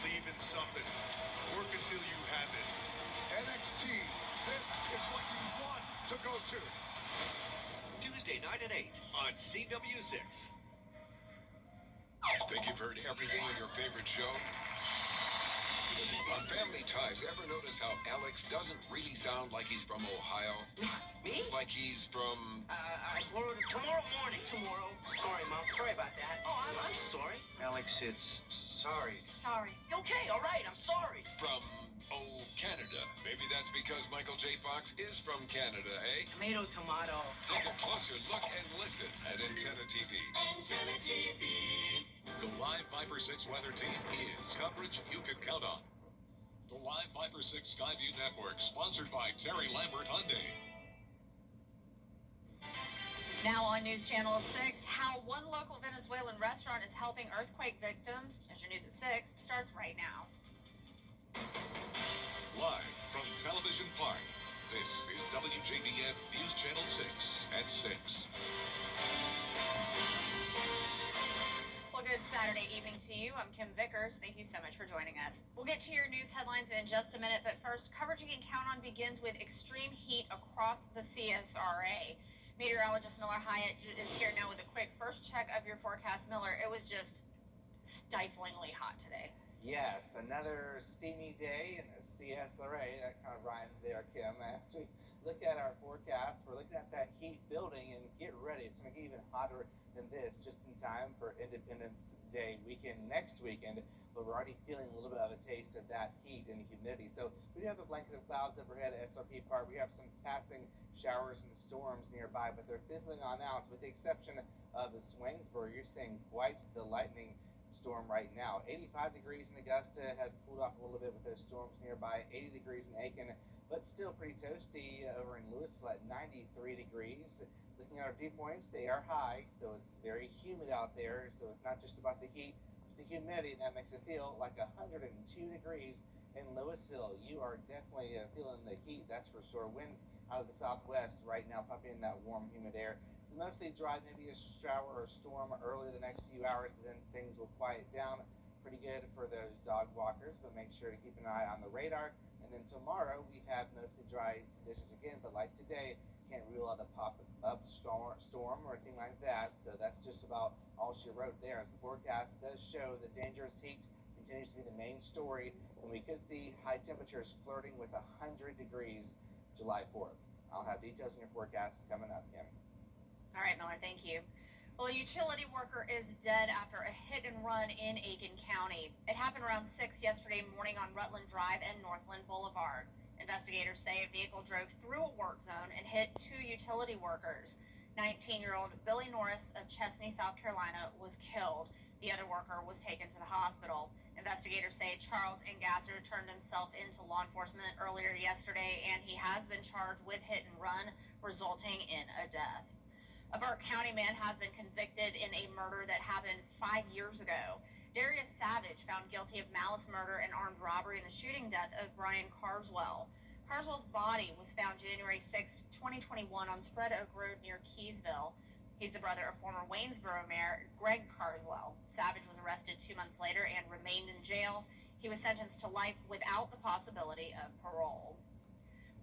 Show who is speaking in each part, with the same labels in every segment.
Speaker 1: believe in something. Work until you have it. NXT, this is what you want to go to.
Speaker 2: Tuesday night at 8 on CW6.
Speaker 3: Think you've heard everything on your favorite show? On Family Ties, ever notice how Alex doesn't really sound like he's from Ohio?
Speaker 4: Me?
Speaker 3: Like he's from...
Speaker 4: Tomorrow morning. Tomorrow. Sorry, Mom. Sorry about that. Oh, I'm sorry.
Speaker 1: Alex, it's sorry.
Speaker 5: Sorry.
Speaker 4: Okay, all right. I'm sorry.
Speaker 3: From, Canada. Maybe that's because Michael J. Fox is from Canada, eh?
Speaker 4: Tomato.
Speaker 3: Take a closer look and listen at Antenna TV.
Speaker 2: Antenna TV.
Speaker 6: The Live Viper 6 weather team is coverage you can count on. The Live Viper 6 Skyview Network, sponsored by Terry Lambert Hyundai.
Speaker 5: Now on News Channel 6, how one local Venezuelan restaurant is helping earthquake victims. As your news at 6 starts right now.
Speaker 6: Live from Television Park, this is WJBF News Channel 6 at 6.
Speaker 5: Well, good Saturday evening to you. I'm Kim Vickers. Thank you so much for joining us. We'll get to your news headlines in just a minute, but first, coverage you can count on begins with extreme heat across the CSRA. Meteorologist Miller Hyatt is here now with a quick first check of your forecast. Miller, it was just stiflingly hot today.
Speaker 7: Yes, another steamy day in the CSRA. That kind of rhymes there, Kim. As we look at our forecast, we're looking at that heat building, and get ready. It's going to get even hotter than this just in time for Independence Day weekend next weekend, but we're already feeling a little bit of a taste of that heat and humidity. So we do have a blanket of clouds overhead at SRP Park. We have some passing showers and storms nearby, but they're fizzling on out with the exception of the Swangsboro. You're seeing quite the lightning storm right now. 85 degrees in Augusta, has cooled off a little bit with those storms nearby. 80 degrees in Aiken, but still pretty toasty over in Louisville at 93 degrees. Looking at our dew points, they are high, so it's very humid out there. So it's not just about the heat, it's the humidity, and that makes it feel like 102 degrees in Louisville. You are definitely feeling the heat, that's for sure. Winds out of the southwest right now, pumping in that warm, humid air. So mostly dry, maybe a shower or storm early the next few hours, but then things will quiet down. Pretty good for those dog walkers, but make sure to keep an eye on the radar. And then tomorrow we have mostly dry conditions again, but like today, can't rule out a pop-up storm or anything like that. So that's just about all she wrote there. As the forecast does show, the dangerous heat continues to be the main story, and we could see high temperatures flirting with 100 degrees July 4th. I'll have details in your forecast coming up, Kim.
Speaker 5: All right, Miller, thank you. Well, a utility worker is dead after a hit and run in Aiken County. It happened around 6 yesterday morning on Rutland Drive and Northland Boulevard. Investigators say a vehicle drove through a work zone and hit 2 utility workers. 19-year-old Billy Norris of Chesney, South Carolina, was killed. The other worker was taken to the hospital. Investigators say Charles Engasser turned himself into law enforcement earlier yesterday, and he has been charged with hit and run, resulting in a death. A Burke County man has been convicted in a murder that happened 5 years ago. Darius Savage found guilty of malice murder and armed robbery in the shooting death of Brian Carswell. Carswell's body was found January 6, 2021 on Spread Oak Road near Keysville. He's the brother of former Waynesboro Mayor Greg Carswell. Savage was arrested 2 months later and remained in jail. He was sentenced to life without the possibility of parole.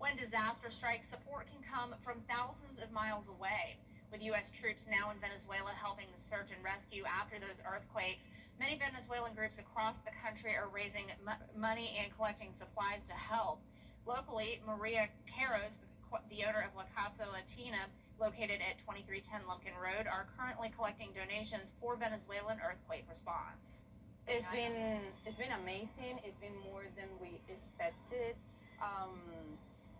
Speaker 5: When disaster strikes, support can come from thousands of miles away. With U.S. troops now in Venezuela helping the search and rescue after those earthquakes, many Venezuelan groups across the country are raising money and collecting supplies to help. Locally, Maria Caros, the owner of La Casa Latina, located at 2310 Lumpkin Road, are currently collecting donations for Venezuelan earthquake response.
Speaker 8: It's been amazing. It's been more than we expected.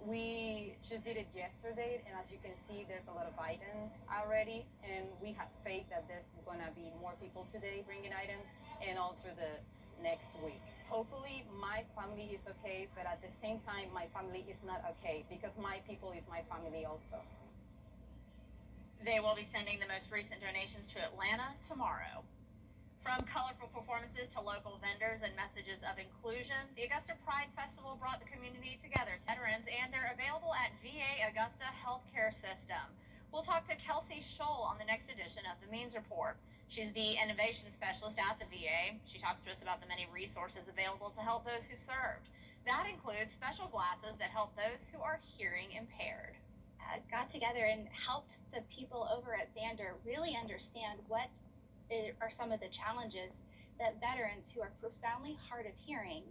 Speaker 8: We just did it yesterday, and as you can see, there's a lot of items already, and we have faith that there's going to be more people today bringing items, and also the next week. Hopefully, my family is okay, but at the same time, my family is not okay, because my people is my family also.
Speaker 5: They will be sending the most recent donations to Atlanta tomorrow. From colorful performances to local vendors and messages of inclusion, the Augusta Pride Festival brought the community together to veterans, and they're available at VA Augusta Healthcare System. We'll talk to Kelsey Scholl on the next edition of the Means Report. She's the innovation specialist at the VA. She talks to us about the many resources available to help those who served. That includes special glasses that help those who are hearing impaired.
Speaker 9: Got together and helped the people over at Xander really understand what are some of the challenges that veterans who are profoundly hard of hearing,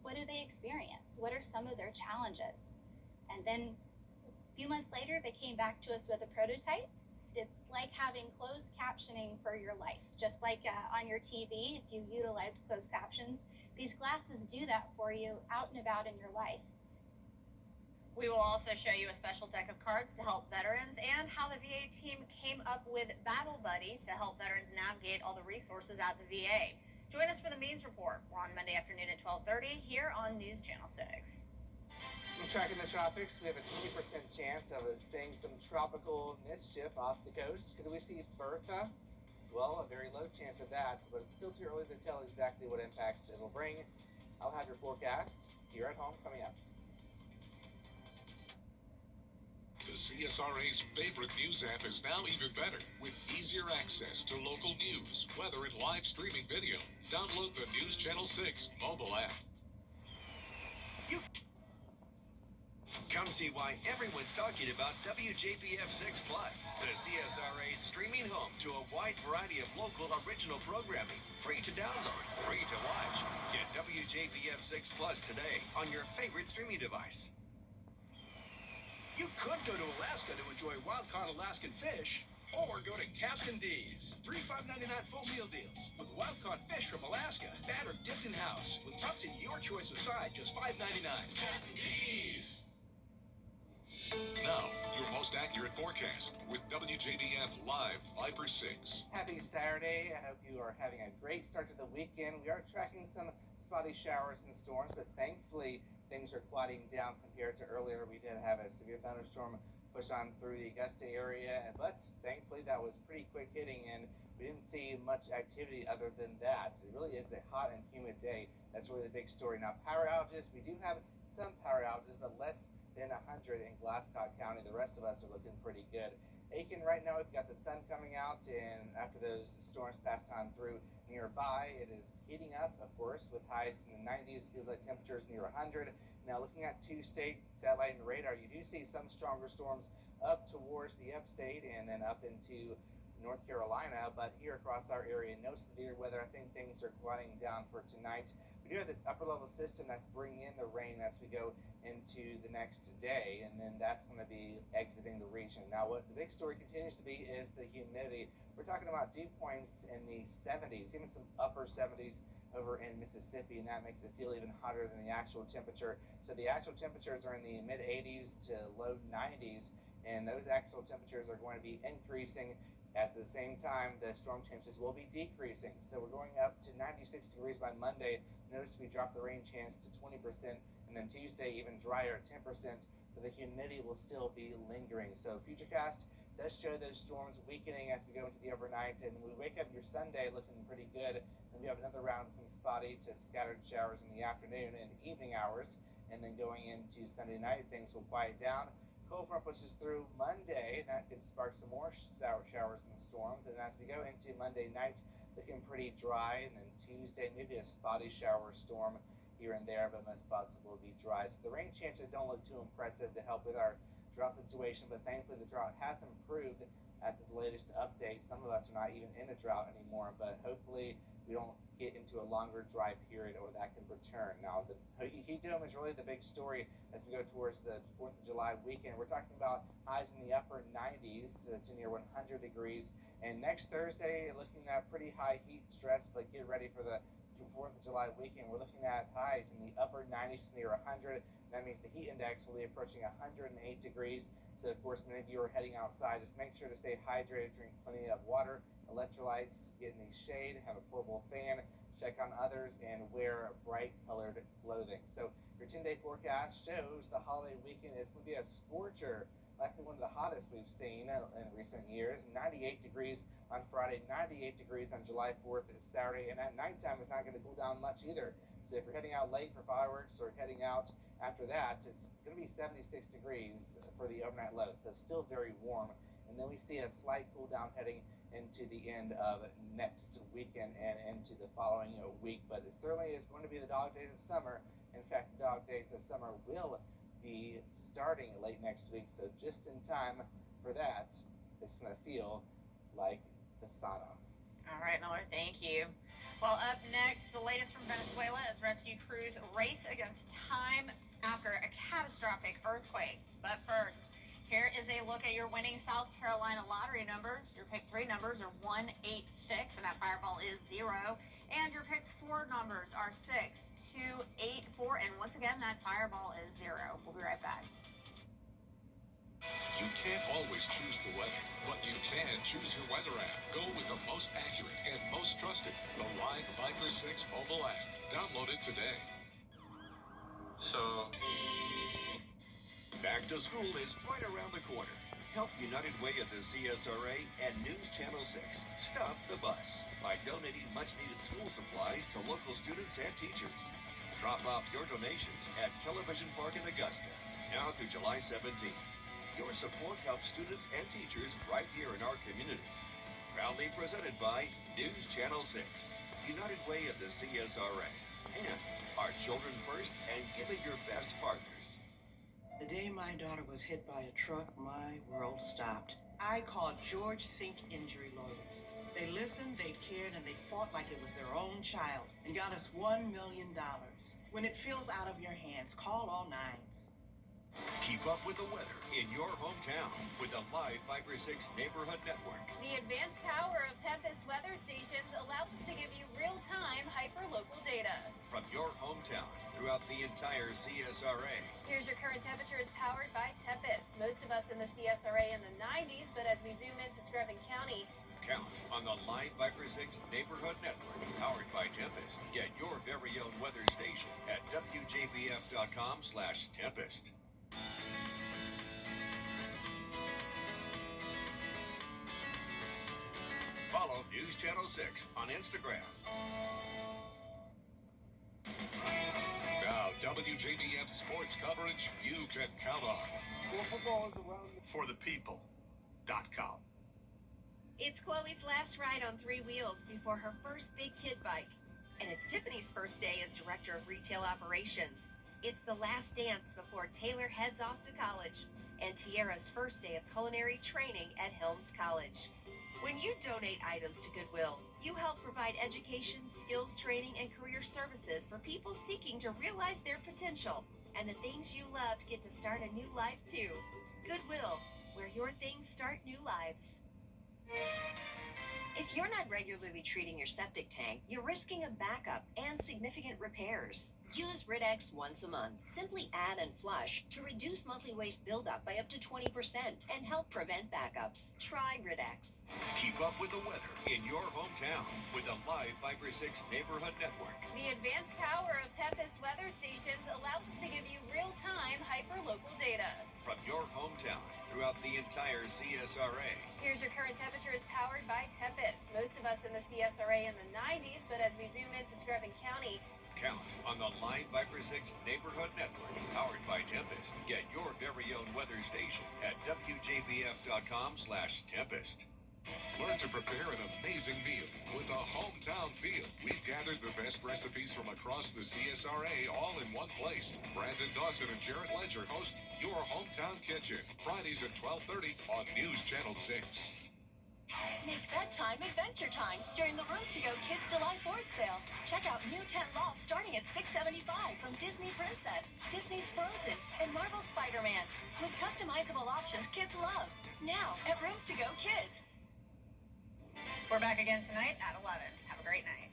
Speaker 9: what do they experience? What are some of their challenges? And then a few months later, they came back to us with a prototype. It's like having closed captioning for your life. Just like on your TV, if you utilize closed captions, these glasses do that for you out and about in your life.
Speaker 5: We will also show you a special deck of cards to help veterans and how the VA team came up with Battle Buddy to help veterans navigate all the resources at the VA. Join us for the Means Report. We're on Monday afternoon at 12:30 here on News Channel 6.
Speaker 7: We're tracking the tropics. We have a 20% chance of seeing some tropical mischief off the coast. Could we see Bertha? Well, a very low chance of that, but it's still too early to tell exactly what impacts it will bring. I'll have your forecast here at home coming up.
Speaker 6: The CSRA's favorite news app is now even better with easier access to local news, weather, and live streaming video. Download the News Channel 6 mobile app.
Speaker 2: Come see why everyone's talking about WJBF 6 Plus, the CSRA's streaming home to a wide variety of local original programming. Free to download, free to watch. Get WJBF 6 Plus today on your favorite streaming device.
Speaker 10: You could go to Alaska to enjoy wild-caught Alaskan fish, or go to Captain D's. $3 $5.99 full meal deals with wild-caught fish from Alaska, battered, dipped in house, with cups in your choice of side, just $5.99. Captain D's.
Speaker 6: Now, your most accurate forecast with WJBF Live Viper 6.
Speaker 7: Happy Saturday. I hope you are having a great start to the weekend. We are tracking some spotty showers and storms, but thankfully things are quieting down compared to earlier. We did have a severe thunderstorm push on through the Augusta area, but thankfully that was pretty quick hitting, and we didn't see much activity other than that. It really is a hot and humid day. That's really the big story. Now, power outages, we do have some power outages, but less than 100 in Glasscock County. The rest of us are looking pretty good. Aiken, right now we've got the sun coming out, and after those storms pass on through nearby, it is heating up, of course, with highs in the 90s, feels like temperatures near 100. Now, looking at two-state satellite and radar, you do see some stronger storms up towards the upstate and then up into North Carolina, but here across our area, no severe weather. I think things are quieting down for tonight. We do have this upper level system that's bringing in the rain as we go into the next day, and then that's going to be exiting the region. Now, what the big story continues to be is the humidity. We're talking about dew points in the 70s, even some upper 70s over in Mississippi, and that makes it feel even hotter than the actual temperature. So the actual temperatures are in the mid 80s to low 90s, and those actual temperatures are going to be increasing. At the same time, the storm chances will be decreasing. So we're going up to 96 degrees by Monday. Notice we dropped the rain chance to 20%, and then Tuesday even drier at 10%, but the humidity will still be lingering. So Futurecast does show those storms weakening as we go into the overnight, and we wake up your Sunday looking pretty good. Then we have another round of some spotty to scattered showers in the afternoon and evening hours, and then going into Sunday night, things will quiet down. Cold front pushes through Monday, and that could spark some more showers and storms. And as we go into Monday night, looking pretty dry, and then Tuesday, maybe a spotty shower storm here and there, but most spots will be dry. So the rain chances don't look too impressive to help with our drought situation, but thankfully the drought has improved as of the latest update. Some of us are not even in a drought anymore, but hopefully we don't get into a longer dry period or that can return. Now, the heat dome is really the big story as we go towards the 4th of July weekend. We're talking about highs in the upper 90s to near 100 degrees. And next Thursday, looking at pretty high heat stress, but get ready for the 4th of July weekend. We're looking at highs in the upper 90s to near 100. That means the heat index will be approaching 108 degrees. So, of course, many of you are heading outside. Just make sure to stay hydrated, drink plenty of water, electrolytes, get in the shade, have a portable fan, check on others, and wear bright colored clothing. So your 10-day forecast shows the holiday weekend is going to be a scorcher, likely one of the hottest we've seen in recent years. 98 degrees on Friday, 98 degrees on July 4th Saturday, and at nighttime it's not going to cool down much either. So if you're heading out late for fireworks or heading out after that, it's going to be 76 degrees for the overnight low, so still very warm. And then we see a slight cool down heading into the end of next weekend and into the following week. But it certainly is going to be the dog days of summer. In fact, the dog days of summer will be starting late next week, so just in time for that, it's going to feel like the sauna.
Speaker 5: All right, Miller, thank you. Well, up next, the latest from Venezuela as rescue crews race against time after a catastrophic earthquake. But first, here is a look at your winning South Carolina lottery numbers. Your pick 3 numbers are 1, 8, 6, and that fireball is 0. And your pick 4 numbers are 6, 2, 8, 4, and once again, that fireball is 0. We'll be right back.
Speaker 6: You can't always choose the weather, but you can choose your weather app. Go with the most accurate and most trusted, the Live Viper 6 mobile app. Download it today.
Speaker 3: So,
Speaker 2: back to school is right around the corner. Help United Way at the CSRA and News Channel 6 stuff the bus by donating much-needed school supplies to local students and teachers. Drop off your donations at Television Park in Augusta, now through July 17th. Your support helps students and teachers right here in our community. Proudly presented by News Channel 6, United Way at the CSRA, and our Children First and Giving Your Best partners.
Speaker 11: The day my daughter was hit by a truck, my world stopped. I called George Sink Injury Lawyers. They listened, they cared, and they fought like it was their own child and got us $1 million. When it feels out of your hands, call all nines.
Speaker 2: Keep up with the weather in your hometown with the Live Viper 6 Neighborhood Network.
Speaker 12: The advanced power of Tempest weather stations allows us to give you real-time hyper-local data.
Speaker 2: From your hometown throughout the entire CSRA.
Speaker 12: Here's your current temperature is powered by Tempest. Most of us in the CSRA in the 90s, but as we zoom into Screven County,
Speaker 2: count on the Live Viper 6 Neighborhood Network, powered by Tempest. Get your very own weather station at WJBF.com/Tempest. Follow News Channel 6 on Instagram.
Speaker 6: Now, WJBF sports coverage you can count on.
Speaker 1: More football is around forthepeople.com.
Speaker 13: It's Chloe's last ride on 3 wheels before her first big kid bike. And it's Tiffany's first day as Director of Retail Operations. It's the last dance before Taylor heads off to college. And Tiara's first day of culinary training at Helms College. When you donate items to Goodwill, you help provide education, skills training, and career services for people seeking to realize their potential. And the things you loved get to start a new life too. Goodwill, where your things start new lives. If you're not regularly treating your septic tank, you're risking a backup and significant repairs. Use Rid-X once a month. Simply add and flush to reduce monthly waste buildup by up to 20% and help prevent backups. Try Rid-X.
Speaker 2: Keep up with the weather in your hometown with the Live Viper 6 Neighborhood Network.
Speaker 12: the advanced power of Tempest weather stations allows us to give you real-time hyper-local data.
Speaker 2: From your hometown throughout the entire CSRA.
Speaker 12: Here's your current temperature is powered by Tempest. Most of us in the CSRA in the 90s, but as we zoom into Screven County,
Speaker 2: count on the Live Viper 6 Neighborhood Network, powered by Tempest. Get your very own weather station at WJBF.com/Tempest.
Speaker 6: Learn to prepare an amazing meal with a hometown feel. We've gathered the best recipes from across the CSRA all in one place. Brandon Dawson and Jarrett Ledger host Your Hometown Kitchen, Fridays at 12:30 on News Channel 6.
Speaker 13: Make bedtime adventure time during the Rooms to Go Kids Delight Board Sale. Check out new tent lofts starting at $675 from Disney Princess, Disney's Frozen, and Marvel Spider-Man with customizable options kids love. Now at Rooms to Go Kids.
Speaker 5: We're back again tonight at 11. Have a great night.